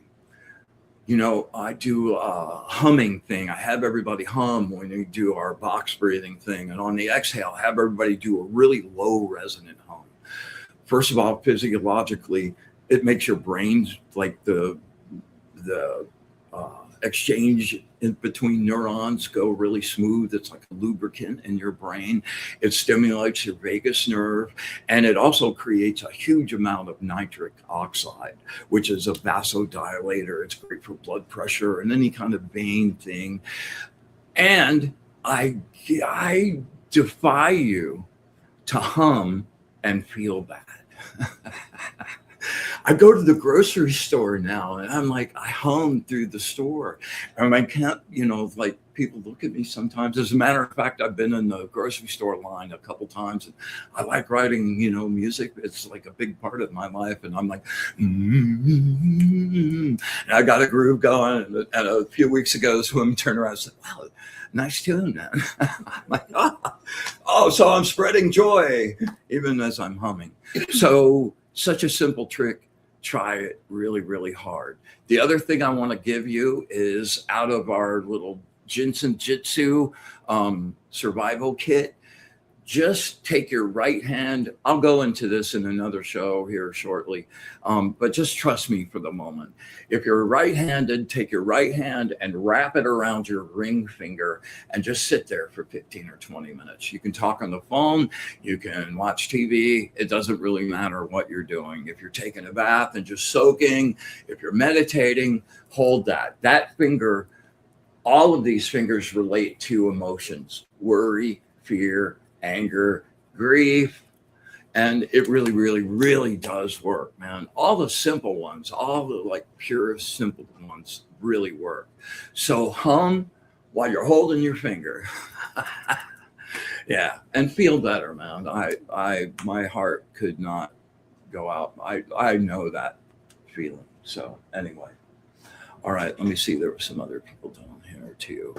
I do a humming thing. I have everybody hum when we do our box breathing thing. And on the exhale, I have everybody do a really low resonant hum. First of all, physiologically, it makes your brain the exchange in between neurons go really smooth. It's like a lubricant in your brain. It stimulates your vagus nerve, and it also creates a huge amount of nitric oxide, which is a vasodilator. It's great for blood pressure and any kind of vein thing. And I defy you to hum and feel bad. I go to the grocery store now and I'm I hum through the store, and I can't, people look at me sometimes. As a matter of fact, I've been in the grocery store line a couple times, and I like writing, music. It's a big part of my life. And I'm and I got a groove going. And a few weeks ago, this woman turned around and said, "Wow, nice tune, man." I'm oh, so I'm spreading joy even as I'm humming. So such a simple trick. Try it really, really hard. The other thing I want to give you is out of our little Jinsen Jitsu survival kit. Just take your right hand. I'll go into this in another show here shortly, but just trust me for the moment. If you're right-handed, take your right hand and wrap it around your ring finger and just sit there for 15 or 20 minutes. You can talk on the phone, you can watch TV. It doesn't really matter what you're doing. If you're taking a bath and just soaking, if you're meditating, hold that. That finger, all of these fingers relate to emotions: worry, fear, anger, grief. And it really, really, really does work, man. All the simple ones, all the pure simple ones really work. So hum while you're holding your finger. Yeah, and feel better, man. My heart could not go out. I know that feeling. So anyway, all right, let me see. There were some other people down here too.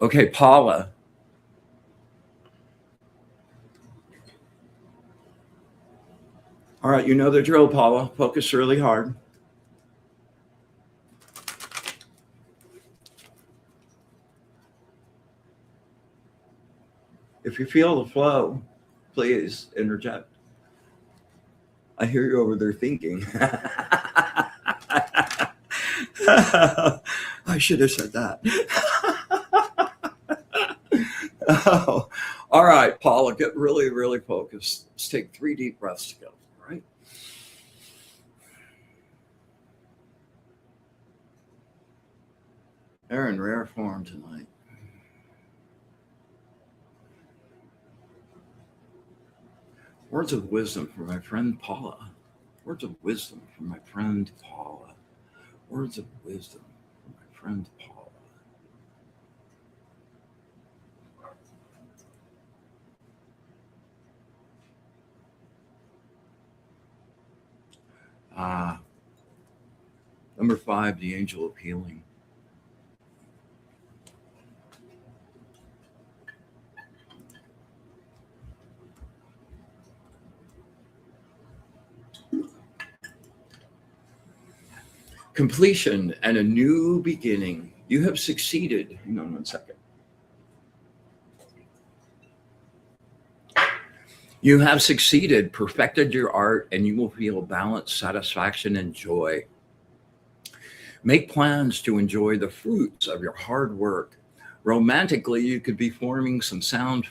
Okay, Paula. All right, you know the drill, Paula. Focus really hard. If you feel the flow, please interject. I hear you over there thinking. I should have said that. Oh, all right, Paula, get really, really focused. Let's take 3 deep breaths together, all right? They're in rare form tonight. Words of wisdom from my friend Paula. Words of wisdom from my friend Paula. Words of wisdom from my friend Paula. Number 5, the angel of healing. Completion and a new beginning. You have succeeded. Hang on 1 second. You have succeeded, perfected your art, and you will feel balance, satisfaction, and joy. Make plans to enjoy the fruits of your hard work. Romantically, you could be forming some sound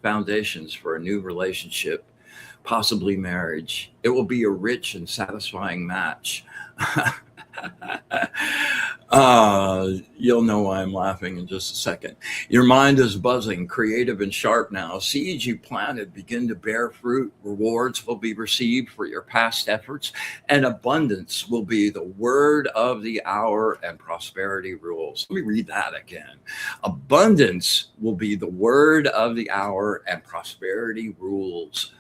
foundations for a new relationship, possibly marriage. It will be a rich and satisfying match. You'll know why I'm laughing in just a second. Your mind is buzzing, creative and sharp now. Seeds you planted begin to bear fruit. Rewards will be received for your past efforts, and abundance will be the word of the hour, and prosperity rules. Let me read that again. Abundance will be the word of the hour, and prosperity rules.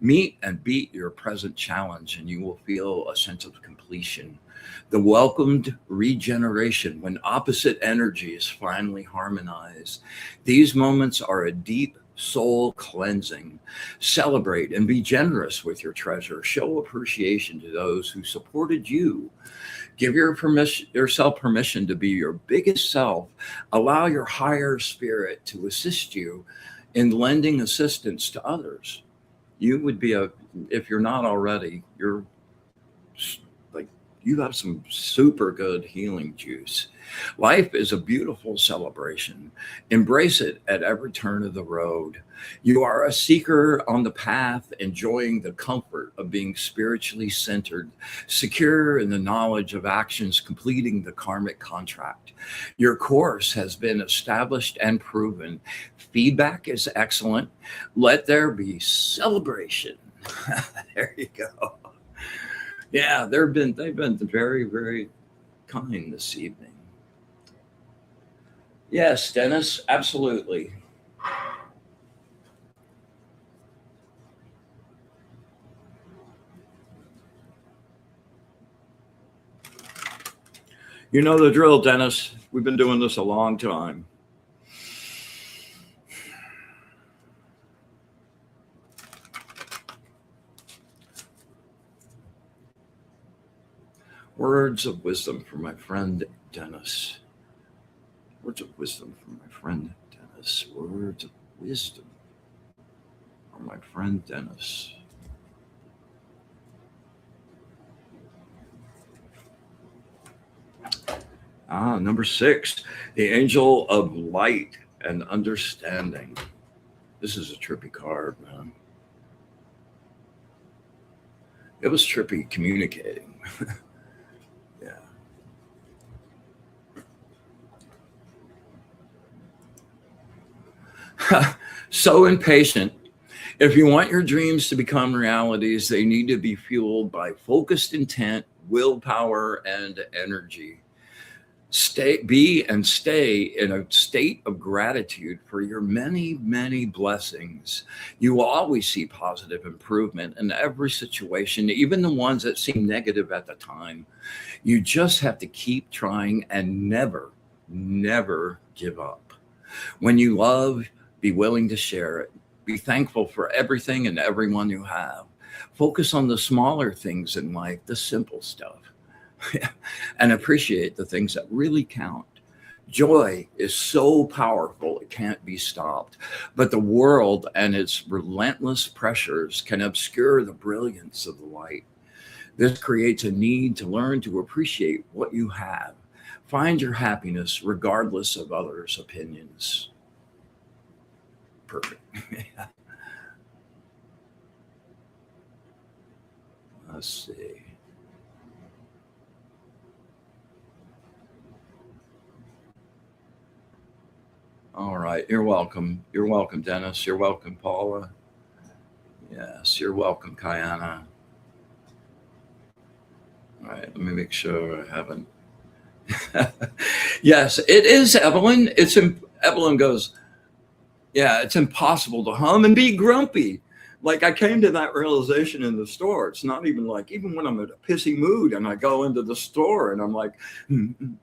Meet and beat your present challenge, and you will feel a sense of completion. The welcomed regeneration when opposite energies finally harmonize. These moments are a deep soul cleansing. Celebrate and be generous with your treasure. Show appreciation to those who supported you. Give yourself permission to be your biggest self. Allow your higher spirit to assist you in lending assistance to others. You would be if you're not already, you're like, you have some super good healing juice. Life is a beautiful celebration. Embrace it at every turn of the road. You are a seeker on the path, enjoying the comfort of being spiritually centered, secure in the knowledge of actions completing the karmic contract. Your course has been established and proven. Feedback is excellent. Let there be celebration. There you go. Yeah, they've been very, very kind this evening. Yes, Dennis, absolutely. You know the drill, Dennis. We've been doing this a long time. Words of wisdom from my friend Dennis. Words of wisdom from my friend Dennis. Words of wisdom from my friend Dennis. Number 6, the angel of light and understanding. This is a trippy card, man. It was trippy communicating. Yeah. So impatient. If you want your dreams to become realities, they need to be fueled by focused intent, willpower, and energy. Be and stay in a state of gratitude for your many, many blessings. You will always see positive improvement in every situation, even the ones that seem negative at the time. You just have to keep trying and never, never give up. When you love, be willing to share it. Be thankful for everything and everyone you have. Focus on the smaller things in life, the simple stuff, and appreciate the things that really count. Joy is so powerful, it can't be stopped. But the world and its relentless pressures can obscure the brilliance of the light. This creates a need to learn to appreciate what you have. Find your happiness regardless of others' opinions. Perfect. Let's see. All right. You're welcome. You're welcome, Dennis. You're welcome, Paula. Yes, you're welcome, Kayana. All right. Let me make sure I haven't. Yes, it is, Evelyn. Evelyn goes, yeah, it's impossible to hum and be grumpy. Like I came to that realization in the store. It's not even like, even when I'm in a pissy mood and I go into the store and I'm like, and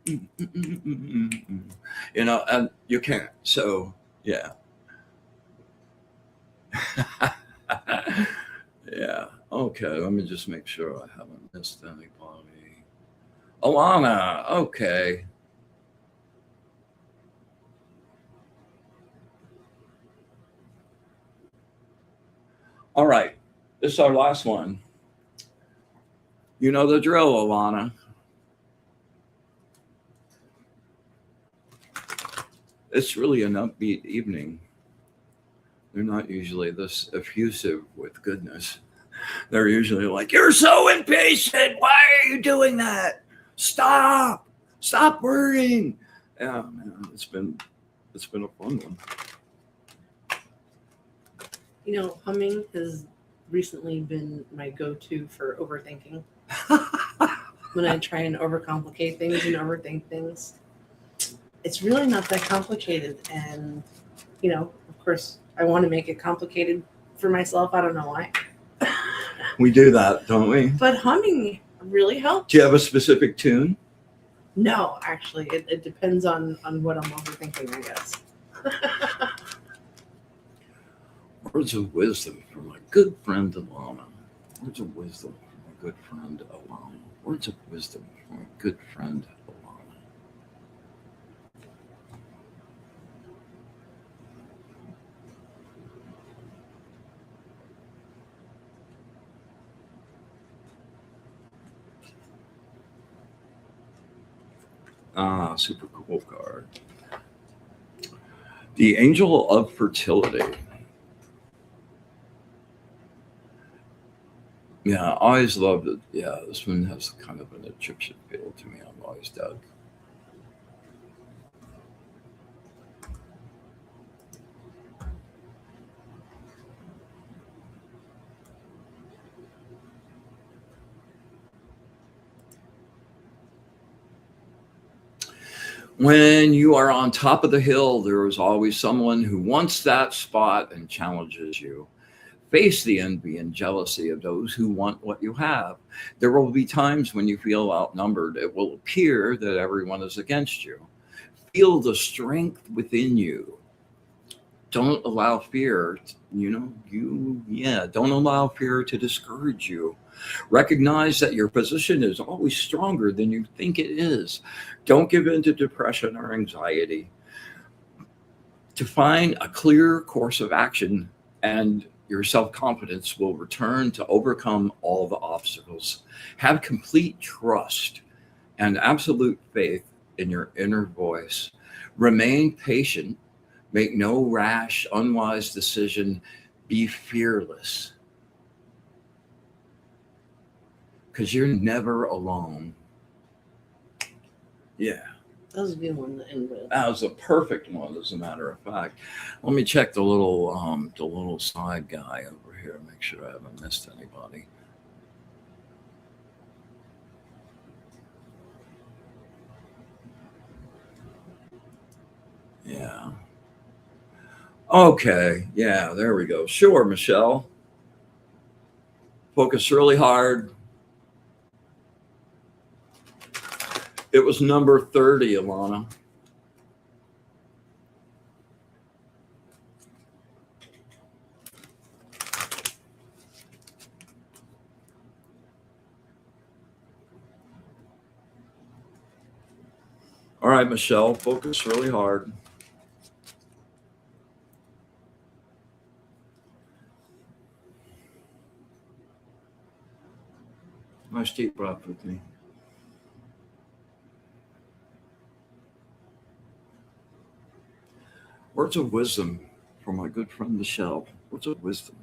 you can't. So, yeah. Yeah. Okay. Let me just make sure I haven't missed anybody. Alana. Okay. All right. This is our last one. You know the drill, Alana. It's really an upbeat evening. They're not usually this effusive with goodness. They're usually like, "You're so impatient. Why are you doing that? Stop! Stop worrying." Yeah, man, it's been a fun one. Humming has recently been my go-to for overthinking. When I try and overcomplicate things and overthink things, it's really not that complicated. And, of course, I want to make it complicated for myself. I don't know why. We do that, don't we? But humming really helps. Do you have a specific tune? No, actually, it depends on what I'm overthinking, I guess. Words of wisdom from my good friend Alana. Words of wisdom from my good friend Alana. Words of wisdom from my good friend Alana. Ah, super cool card. The Angel of Fertility. Yeah, I always loved it. Yeah, this one has kind of an Egyptian feel to me. I've always dug. When you are on top of the hill, there is always someone who wants that spot and challenges you. Face the envy and jealousy of those who want what you have. There will be times when you feel outnumbered. It will appear that everyone is against you. Feel the strength within you. Don't allow fear, don't allow fear to discourage you. Recognize that your position is always stronger than you think it is. Don't give in to depression or anxiety. To find a clear course of action, and your self-confidence will return to overcome all the obstacles. Have complete trust and absolute faith in your inner voice. Remain patient. Make no rash, unwise decision. Be fearless. Because you're never alone. Yeah. That was a good one to end with. That was a perfect one, as a matter of fact. Let me check the little side guy over here. Make sure I haven't missed anybody. Yeah. Okay. Yeah, there we go. Sure, Michelle. Focus really hard. It was number 30, Alana. All right, Michelle, focus really hard. Nice deep breath with me. Words of wisdom from my good friend Michelle. Words of wisdom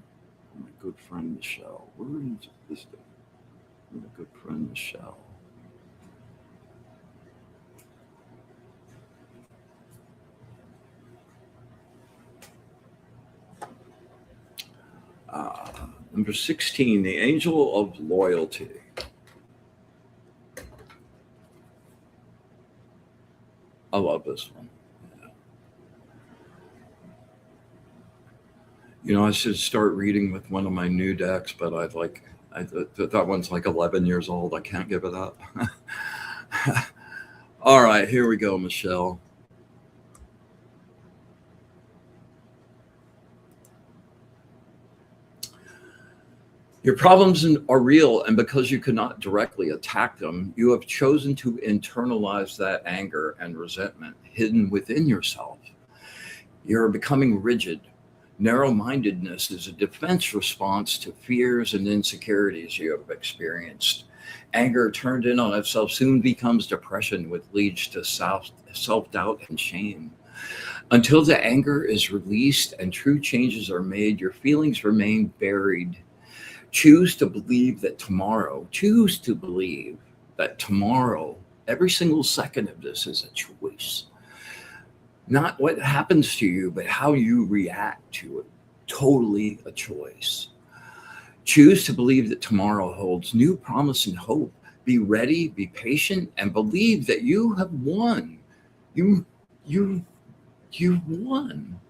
from my good friend Michelle. Words of wisdom from my good friend Michelle. Number 16, the angel of loyalty. I love this one. You know, I should start reading with one of my new decks, but that one's like 11 years old. I can't give it up. All right, here we go, Michelle. Your problems are real, and because you cannot directly attack them, you have chosen to internalize that anger and resentment hidden within yourself. You're becoming rigid. Narrow-mindedness is a defense response to fears and insecurities you have experienced. Anger turned in on itself soon becomes depression, which leads to self-doubt and shame. Until the anger is released and true changes are made, your feelings remain buried. Choose to believe that tomorrow, every single second of this is a choice. Not what happens to you, but how you react to it. Totally a choice. Choose to believe that tomorrow holds new promise and hope. Be ready, be patient, and believe that you have won. You've won.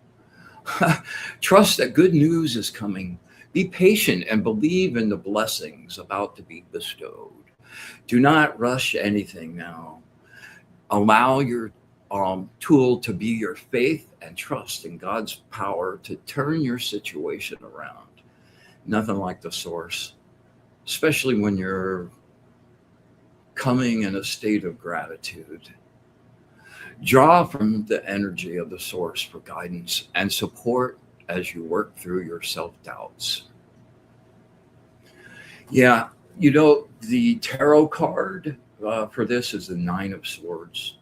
Trust that good news is coming. Be patient and believe in the blessings about to be bestowed. Do not rush anything now. Allow your tool to be your faith and trust in God's power to turn your situation around. Nothing like the source, especially when you're coming in a state of gratitude. Draw from the energy of the source for guidance and support as you work through your self-doubts. Yeah, you know, the tarot card for this is the Nine of Swords.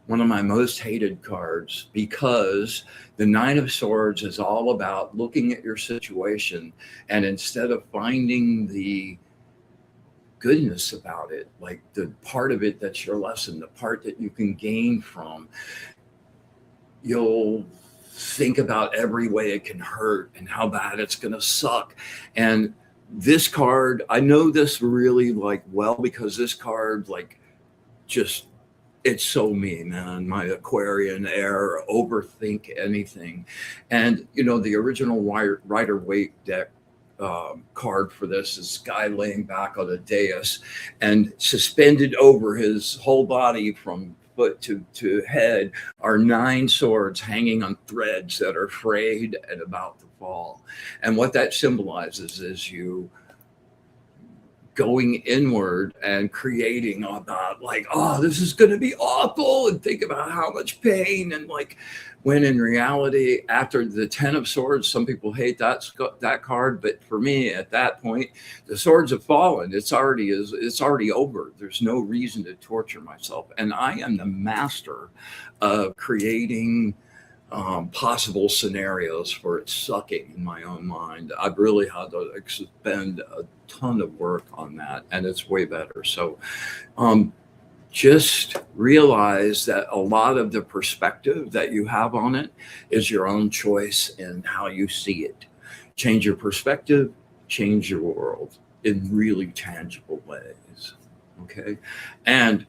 One of my most hated cards, because the Nine of Swords is all about looking at your situation, and instead of finding the goodness about it, like the part of it that's your lesson, the part that you can gain from, you'll think about every way it can hurt and how bad it's going to suck. And this card, I know this really like well, because this card like just, it's so me, man. My Aquarian air, overthink anything. And, you know, the original Rider-Waite deck card for this is guy laying back on a dais, and suspended over his whole body from foot to head are 9 swords hanging on threads that are frayed and about to fall. And what that symbolizes is you going inward and creating about like, oh, this is going to be awful, and think about how much pain, and like, when in reality, after the 10 of Swords, some people hate that card, but for me at that point, the swords have fallen. It's already over. There's no reason to torture myself, and I am the master of creating possible scenarios for it sucking in my own mind. I've really had to expend a ton of work on that, and it's way better. So just realize that a lot of the perspective that you have on it is your own choice in how you see it. Change your perspective, change your world in really tangible ways. Okay. And,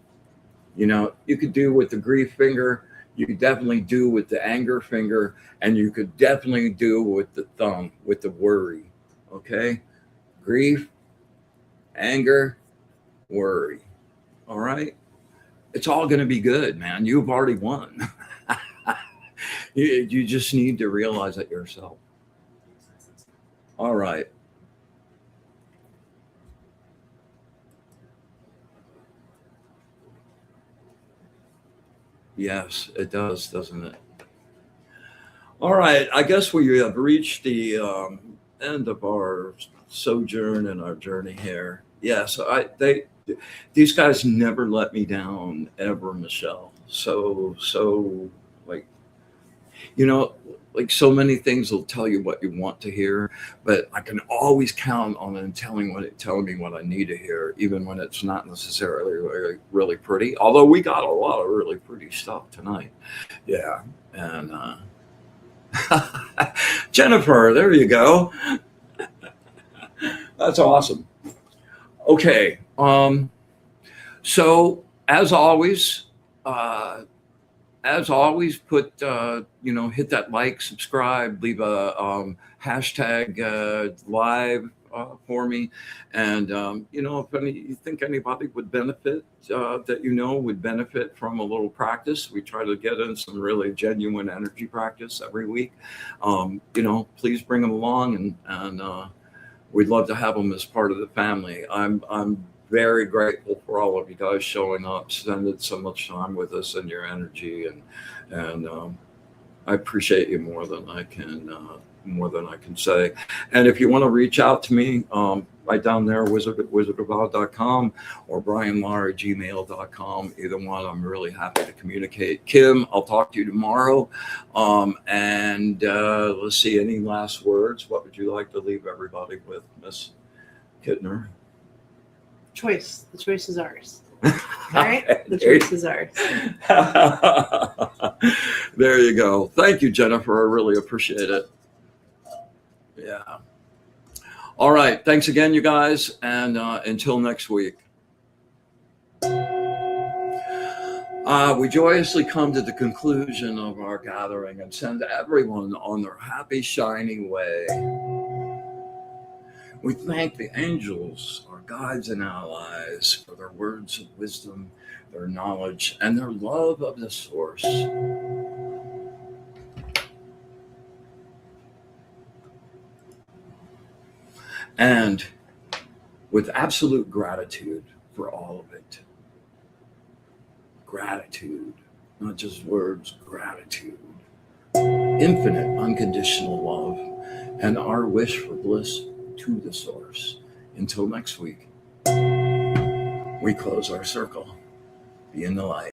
you know, you could do with the grief finger, You could definitely do with the anger finger, and you could definitely do with the thumb, with the worry. Okay? Grief, anger, worry. All right? It's all going to be good, man. You've already won. You just need to realize it yourself. All right. Yes, it does, doesn't it? All right. I guess we have reached the end of our sojourn and our journey here. Yes, these guys never let me down ever, Michelle. So like, you know, like so many things will tell you what you want to hear, but I can always count on them telling me what I need to hear, even when it's not necessarily really pretty. Although we got a lot of really pretty stuff tonight. Yeah. And Jennifer, there you go. That's awesome. Okay. So as always, put hit that like, subscribe, leave a hashtag live for me, and if you think anybody would benefit, would benefit from a little practice. We try to get in some really genuine energy practice every week. Please bring them along, and we'd love to have them as part of the family. I'm very grateful for all of you guys showing up, spending so much time with us and your energy, and I appreciate you more than I can say. And if you want to reach out to me, right down there, wizardofod.com or bryanlar@gmail.com. Either one, I'm really happy to communicate. Kim, I'll talk to you tomorrow. And let's see, any last words? What would you like to leave everybody with, Miss Kittner? Choice. The choice is ours. All right? The choice is ours. There you go. Thank you, Jennifer. I really appreciate it. Yeah. All right. Thanks again, you guys. And until next week. We joyously come to the conclusion of our gathering and send everyone on their happy, shining way. We thank the angels, our guides and allies, for their words of wisdom, their knowledge, and their love of the source. And with absolute gratitude for all of it. Gratitude, not just words, gratitude. Infinite unconditional love, and our wish for bliss to the source. Until next week, we close our circle. Be in the light.